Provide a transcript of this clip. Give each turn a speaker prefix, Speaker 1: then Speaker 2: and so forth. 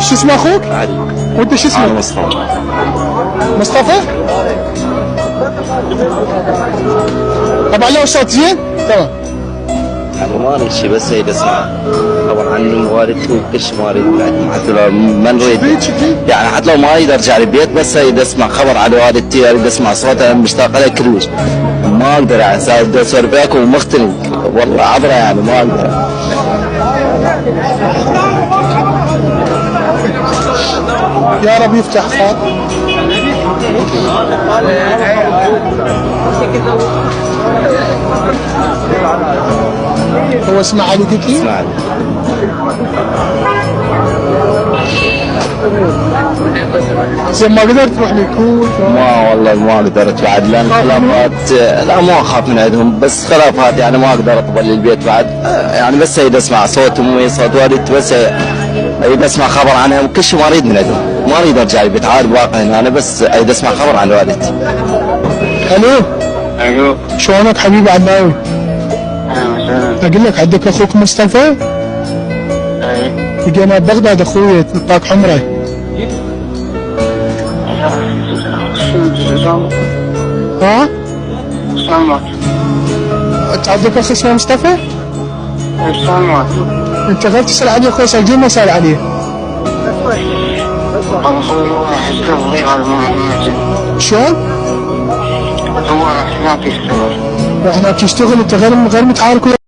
Speaker 1: شو اسم اخوك؟
Speaker 2: علي.
Speaker 1: وانت شو اسمك؟
Speaker 2: انا مصطفى.
Speaker 1: مصطفى؟ طبعا له صوت زين؟ تمام.
Speaker 2: يعني ما اريد شيء بس اريد اسمع خبر عنه والدته وكل شيء ما اريد بعد، حتى لو ما نريد يعني، حتى لو ما اريد ارجع البيت بس اريد اسمع خبر عن والدتي، اريد اسمع صوتها، مشتاق لها كلش. ما اقدر يعني بدي اسولف وياكم ومختنق والله عبره يعني ما اقدر.
Speaker 1: يا رب يفتح خاط. هو اسمه علي قلت لي؟
Speaker 2: اسمع لي.
Speaker 1: زين ما قدرت تروح للكوت؟
Speaker 2: ما والله ما قدرت بعد، لان خلافات، لا ما اخاف من عندهم بس خلافات يعني ما اقدر اقبل للبيت بعد، يعني بس اريد اسمع صوت امي صوت والدتي، بس اريد اسمع خبر عنها وكل شيء ما اريد من عندهم، ما اريد ارجع البيت عارف واقع هنا، انا بس اريد اسمع خبر عن والدتي.
Speaker 1: الو
Speaker 3: الو.
Speaker 1: شلونك حبيبي علاوي؟
Speaker 3: اهلا وسهلا.
Speaker 1: اقول لك عندك اخوك مصطفى؟
Speaker 3: اي.
Speaker 1: لقينا ببغداد اخوي طاق عمره. ها؟
Speaker 3: سلامات.
Speaker 1: انت عندك اخ اسمه مصطفى؟
Speaker 3: سلامات.
Speaker 1: انت غير تسال عليه اخوي سجل ما سال عليه. شلون؟
Speaker 3: هو هناك يشتغل.
Speaker 1: هناك يشتغل انت غير متعارك وياه؟